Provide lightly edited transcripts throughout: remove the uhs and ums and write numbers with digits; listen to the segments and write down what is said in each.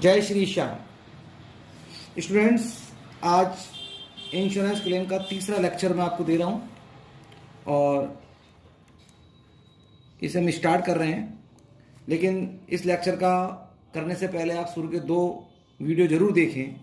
जय श्री श्याम। स्टूडेंट्स, आज insurance claim का तीसरा लेक्चर मैं आपको दे रहा हूँ और इसे हम स्टार्ट कर रहे हैं। लेकिन इस लेक्चर का करने से पहले आप शुरू के 2 वीडियो ज़रूर देखें।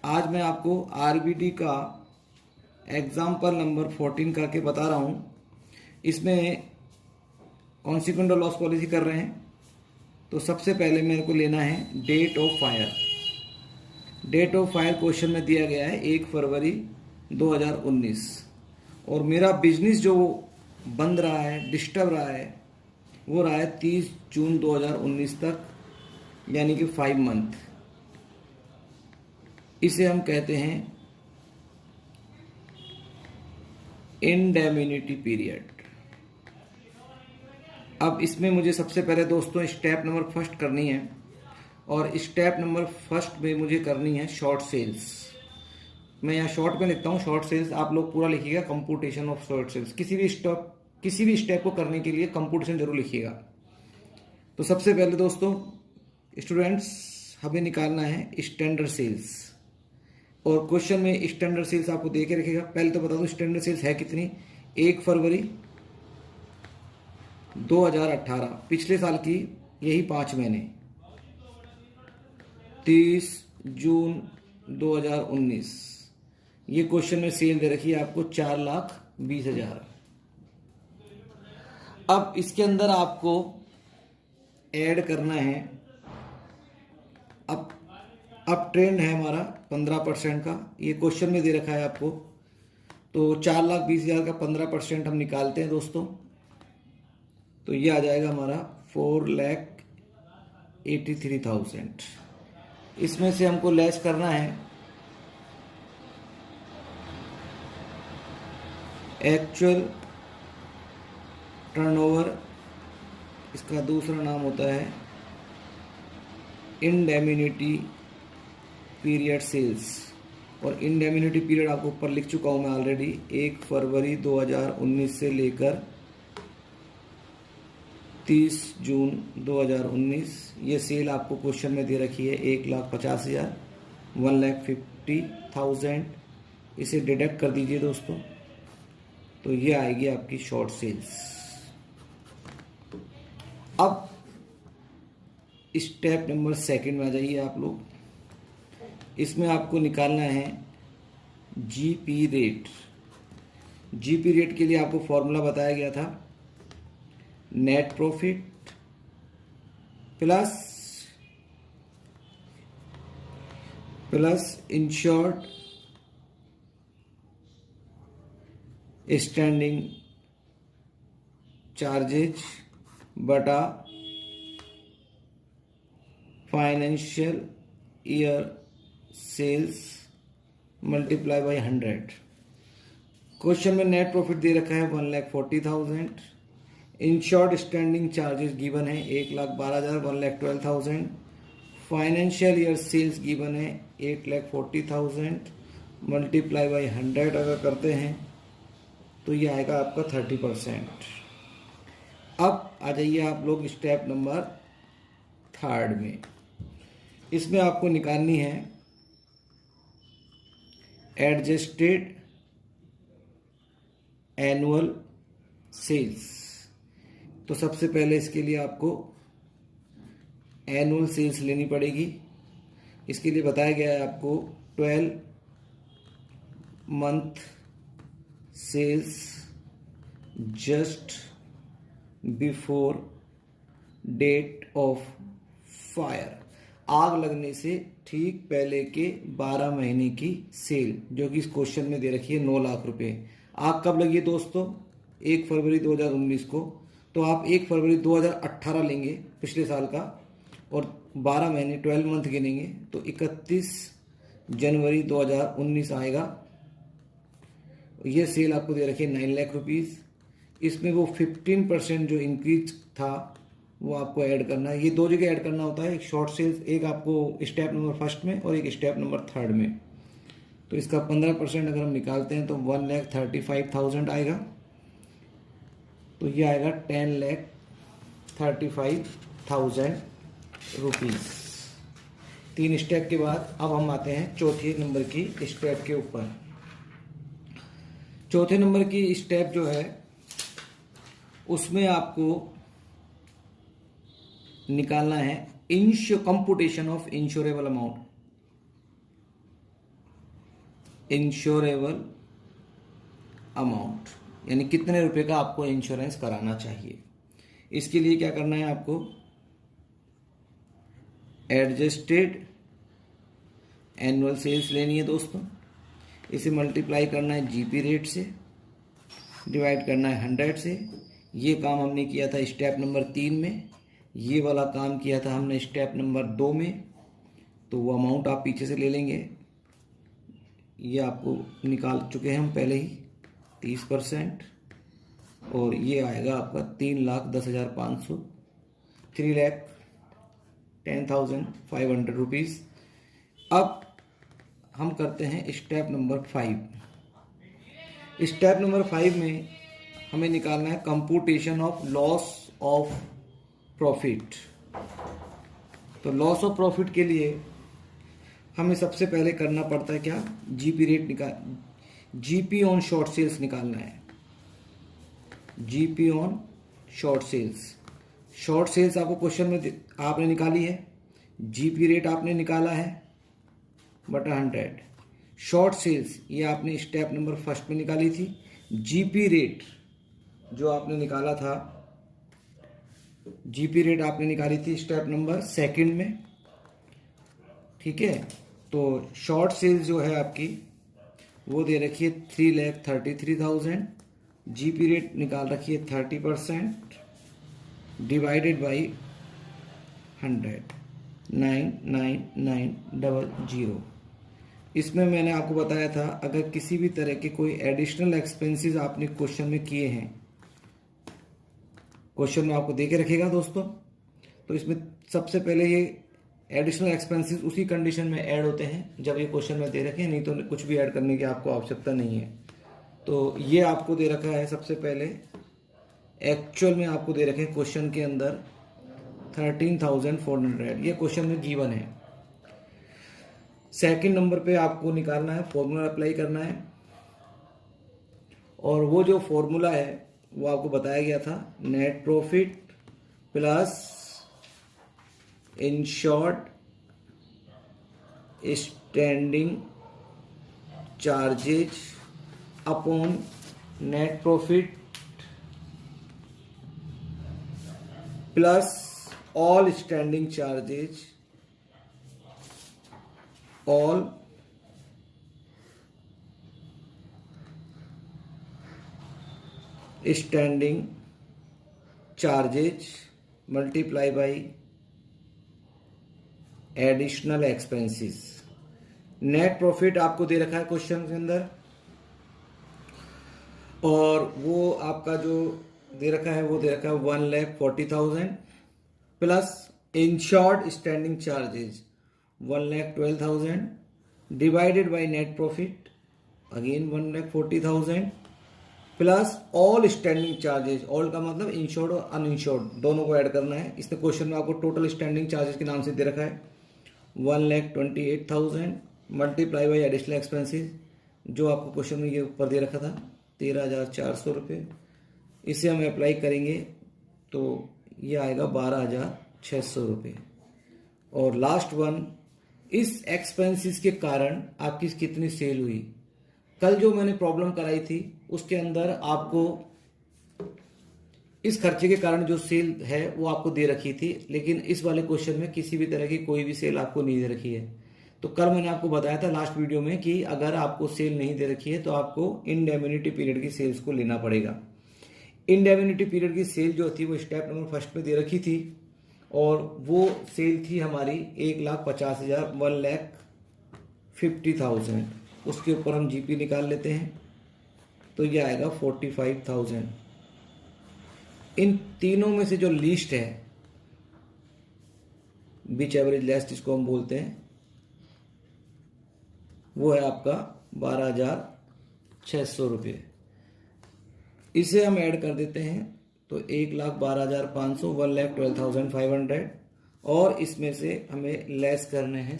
आज मैं आपको आरबीडी का एग्जाम्पल नंबर 14 करके बता रहा हूँ। इसमें कॉन्सिक्वेंट लॉस पॉलिसी कर रहे हैं। तो सबसे पहले मेरे को लेना है date of fire. Date of fire question में दिया गया है 1 फरवरी 2019 और मेरा बिजनेस जो बंद रहा है, डिस्टर्ब रहा है, वो रहा है 30 जून 2019 तक, यानी कि 5 मंथ। इसे हम कहते हैं इंडेमिनिटी पीरियड। अब इसमें मुझे सबसे पहले दोस्तों स्टेप नंबर फर्स्ट करनी है और स्टेप नंबर फर्स्ट में मुझे करनी है शॉर्ट सेल्स। मैं यहाँ शॉर्ट में लिखता हूँ शॉर्ट सेल्स, आप लोग पूरा लिखिएगा कंप्यूटेशन ऑफ शॉर्ट सेल्स। किसी भी स्टेप को करने के लिए कंप्यूटेशन जरूर लिखिएगा। तो सबसे पहले दोस्तों स्टूडेंट्स, हमें निकालना है स्टैंडर्ड सेल्स और क्वेश्चन में स्टैंडर्ड सेल्स आपको दे के रखेगा। पहले तो बता दूं स्टैंडर्ड सेल्स है कितनी। 1 फरवरी 2018, पिछले साल की यही 5 महीने, 30 जून 2019। ये क्वेश्चन में सेल दे रखी है आपको 4,20,000। अब इसके अंदर आपको ऐड करना है, अब ट्रेंड है हमारा 15% का, ये क्वेश्चन में दे रखा है आपको। तो 4,20,000 का 15% हम निकालते हैं दोस्तों, तो ये आ जाएगा हमारा 4,83,000। इसमें से हमको लेस करना है एक्चुअल टर्नओवर, इसका दूसरा नाम होता है इंडेमिनिटी पीरियड सेल्स। और इंडेमिनिटी पीरियड आपको ऊपर लिख चुका हूँ मैं ऑलरेडी। 1 फरवरी 2019 से लेकर 30 जून 2019। ये सेल आपको क्वेश्चन में दे रखी है 1,50,000, 1,50,000। इसे डिडक्ट कर दीजिए दोस्तों, तो ये आएगी आपकी शॉर्ट सेल्स। अब स्टेप नंबर 2 में आ जाइए आप लोग। इसमें आपको निकालना है जीपी रेट। जीपी रेट के लिए आपको फॉर्मूला बताया गया था, net profit plus insured standing charges बटा financial year sales multiply by 100। Question में नेट प्रॉफिट दे रखा है 1,40,000। इंश्योर्ड स्टैंडिंग चार्जेस गिवन है 1,12,000, 1,12,000। फाइनेंशियल ईयर सेल्स गिवन है 1,40,000 मल्टीप्लाई बाई 100 अगर करते हैं तो ये आएगा आपका 30%। अब आ जाइए आप लोग स्टेप नंबर 3 में। इसमें आपको निकालनी है एडजस्टेड एनुअल सेल्स। तो सबसे पहले इसके लिए आपको एनुअल सेल्स लेनी पड़ेगी। इसके लिए बताया गया है आपको 12 month sales just before date of fire. आग लगने से ठीक पहले के 12 महीने की सेल, जो कि इस क्वेश्चन में दे रखी है 9 लाख रुपए। आग कब लगी है दोस्तों? 1 फरवरी 2019 को। तो आप 1 फरवरी 2018 लेंगे पिछले साल का और 12 महीने 12 मंथ गिनेंगे तो 31 जनवरी 2019 आएगा। ये सेल आपको दे रखी है 9 लाख रुपीज़। इसमें वो 15% जो इंक्रीज था वो आपको ऐड करना है। ये 2 जगह ऐड करना होता है, एक शॉर्ट सेल्स, एक आपको स्टेप नंबर 1 में और एक स्टेप नंबर 3 में। तो इसका 15% अगर हम निकालते हैं तो 1,35,000 आएगा। तो ये आएगा 10,35,000 रुपीज़। 3 स्टेप के बाद अब हम आते हैं चौथे नंबर की स्टेप के ऊपर। चौथे नंबर की स्टेप जो है उसमें आपको निकालना है computation of insurable amount, insurable amount यानी कितने रुपए का आपको इंश्योरेंस कराना चाहिए। इसके लिए क्या करना है आपको, एडजस्टेड एनुअल सेल्स लेनी है दोस्तों, इसे मल्टीप्लाई करना है जीपी रेट से, डिवाइड करना है 100 से। ये काम हमने किया था स्टेप नंबर 3 में, ये वाला काम किया था हमने स्टेप नंबर 2 में। तो वो अमाउंट आप पीछे से ले लेंगे, ये आपको निकाल चुके हैं हम पहले ही 30%, और ये आएगा आपका 3,10,500, 3,10,500 रुपीज़। अब हम करते हैं स्टेप नंबर 5। स्टेप नंबर 5 में हमें निकालना है computation of loss of profit. तो लॉस ऑफ प्रॉफिट के लिए हमें सबसे पहले करना पड़ता है क्या, GP rate GP on short sales निकालना है। GP on short sales, short sales आपको क्वेश्चन में आपने निकाली है, जीपी रेट आपने निकाला है बटा 100। शॉर्ट सेल्स ये आपने स्टेप नंबर 1 में निकाली थी। जीपी रेट जो आपने निकाला था, जीपी रेट आपने निकाली थी स्टेप नंबर 2 में, ठीक है। तो शॉर्ट सेल्स जो है आपकी वो दे रखी है 3,33,000, जीपी रेट निकाल रखी है 30%, डिवाइडेड बाई 100, 99900। इसमें मैंने आपको बताया था अगर किसी भी तरह के कोई एडिशनल एक्सपेंसेस आपने क्वेश्चन में किए हैं, क्वेश्चन में आपको दे के रखेगा दोस्तों, तो इसमें सबसे पहले ये एडिशनल एक्सपेंसेस उसी कंडीशन में ऐड होते हैं जब ये क्वेश्चन में दे रखे हैं, नहीं तो कुछ भी ऐड करने की आपको आवश्यकता नहीं है। तो ये आपको दे रखा है सबसे पहले, एक्चुअल में आपको दे रखे हैं क्वेश्चन के अंदर 13,400, ये क्वेश्चन में गिवन है। सेकंड नंबर पे आपको निकालना है, फॉर्मूला अप्लाई करना है, और वो जो फॉर्मूला है वो आपको बताया गया था, net profit plus insured standing charges upon net profit plus all standing charges, all standing charges multiply by additional expenses. Net profit आपको दे रखा है क्वेश्चन के अंदर, और वो आपका जो दे रखा है वो दे रखा है 1,40,000 plus insured standing charges 1,12,000 divided by net profit again 1,40,000 plus all standing charges, all का मतलब इंश्योर्ड और अनइंश्योर्ड दोनों को ऐड करना है। इसमें क्वेश्चन में आपको टोटल स्टैंडिंग चार्जेज के नाम से दे रखा है 1,28,000 मल्टीप्लाई बाई एडिशनल एक्सपेंसेस, जो आपको क्वेश्चन में ये ऊपर दे रखा था 13,400 रुपये। इसे हम अप्लाई करेंगे तो ये आएगा 12,600 रुपये। और लास्ट वन, इस एक्सपेंसेस के कारण आपकी कितनी सेल हुई। कल जो मैंने प्रॉब्लम कराई थी उसके अंदर आपको इस खर्चे के कारण जो सेल है वो आपको दे रखी थी, लेकिन इस वाले क्वेश्चन में किसी भी तरह की कोई भी सेल आपको नहीं दे रखी है। तो कल मैंने आपको बताया था लास्ट वीडियो में कि अगर आपको सेल नहीं दे रखी है तो आपको इंडेमिनिटी पीरियड की सेल्स को लेना पड़ेगा। इंडेमिनिटी पीरियड की सेल जो थी वो स्टेप नंबर 1 में दे रखी थी, और वो सेल थी हमारी 1,50,000, 1,50,000। उसके ऊपर हम जीपी निकाल लेते हैं तो ये आएगा 45,000। इन तीनों में से जो लीस्ट है, बीच एवरेज लेस जिसको हम बोलते हैं, वो है आपका 12,600 रुपये। इसे हम ऐड कर देते हैं तो 1,12,500, 1,12,500 और इसमें से हमें लेस करने हैं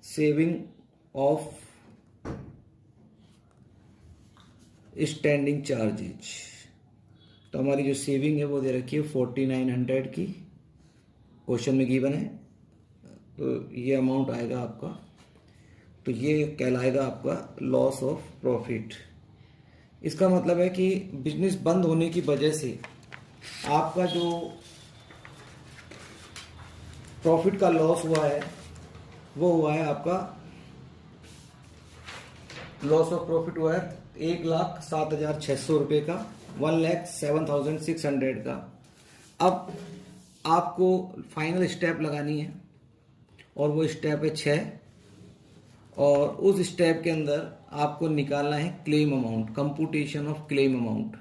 सेविंग ऑफ स्टैंडिंग चार्जेज। तो हमारी जो सेविंग है वो दे रखी है 4900 की, क्वेश्चन में गिवन है। तो ये अमाउंट आएगा आपका, तो ये कहलाएगा आपका लॉस ऑफ प्रॉफिट। इसका मतलब है कि बिजनेस बंद होने की वजह से आपका जो प्रॉफिट का लॉस हुआ है वो हुआ है आपका, लॉस ऑफ प्रॉफिट हुआ है 1,07,600 रुपये का, 1,07,600 का। अब आपको फाइनल स्टेप लगानी है और वो स्टेप है 6, और उस स्टेप के अंदर आपको निकालना है claim amount, computation of claim amount.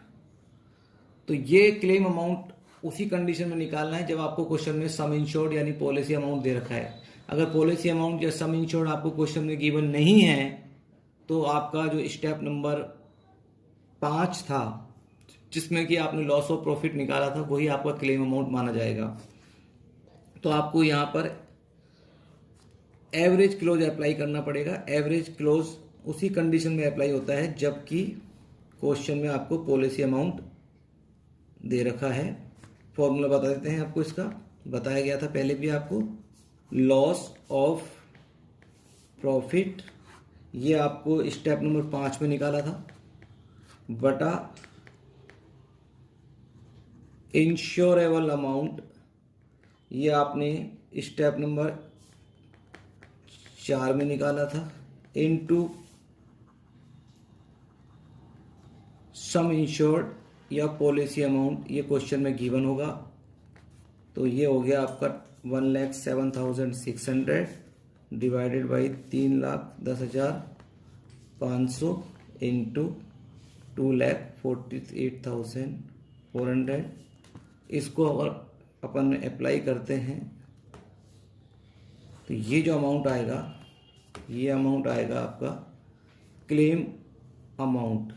तो ये क्लेम अमाउंट उसी कंडीशन में निकालना है जब आपको क्वेश्चन में सम इंश्योर्ड यानी पॉलिसी अमाउंट दे रखा है। अगर पॉलिसी अमाउंट या सम इंश्योर्ड आपको क्वेश्चन में गिवन नहीं है तो आपका जो स्टेप नंबर 5 था जिसमें कि आपने लॉस ऑफ प्रॉफिट निकाला था वही आपका क्लेम अमाउंट माना जाएगा। तो आपको यहाँ पर एवरेज क्लोज अप्लाई करना पड़ेगा। एवरेज क्लोज उसी कंडीशन में अप्लाई होता है जबकि क्वेश्चन में आपको पॉलिसी अमाउंट दे रखा है। फॉर्मूला बता देते हैं आपको, इसका बताया गया था पहले भी आपको। लॉस ऑफ प्रॉफिट ये आपको स्टेप नंबर 5 में निकाला था, बटा इंश्योरेबल अमाउंट ये आपने स्टेप नंबर 4 में निकाला था, इनटू सम इंश्योर्ड या पॉलिसी अमाउंट ये क्वेश्चन में गिवन होगा। तो ये हो गया आपका 1,07,600 डिवाइडेड बाई 3,10,500 इंटू 2,48,400। इसको अगर अपन अप्लाई करते हैं तो ये जो अमाउंट आएगा ये अमाउंट आएगा आपका क्लेम अमाउंट,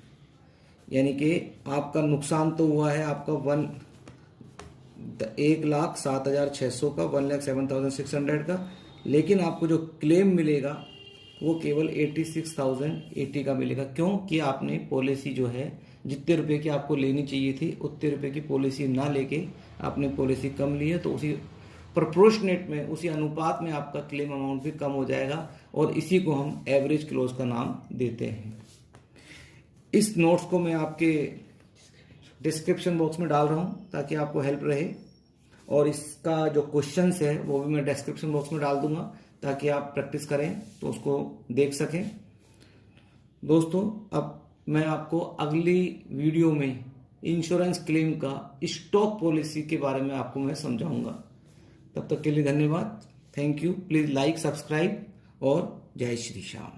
यानी कि आपका नुकसान तो हुआ है आपका 1,07,600 का, 1,07,600 का, लेकिन आपको जो क्लेम मिलेगा वो केवल 86,080 का मिलेगा। क्यों कि आपने पॉलिसी जो है जितने रुपए की आपको लेनी चाहिए थी उतने रुपए की पॉलिसी ना लेके आपने पॉलिसी कम ली है, तो उसी प्रोपोर्शनेट में, उसी अनुपात में आपका क्लेम अमाउंट भी कम हो जाएगा, और इसी को हम एवरेज क्लोज का नाम देते हैं। इस नोट्स को मैं आपके डिस्क्रिप्शन बॉक्स में डाल रहा हूँ ताकि आपको हेल्प रहे, और इसका जो क्वेश्चंस है वो भी मैं डिस्क्रिप्शन बॉक्स में डाल दूंगा ताकि आप प्रैक्टिस करें तो उसको देख सकें। दोस्तों, अब मैं आपको अगली वीडियो में इंश्योरेंस क्लेम का स्टॉक पॉलिसी के बारे में आपको मैं समझाऊंगा। तब तक के लिए धन्यवाद, thank you. Please like, subscribe और जय श्री श्याम।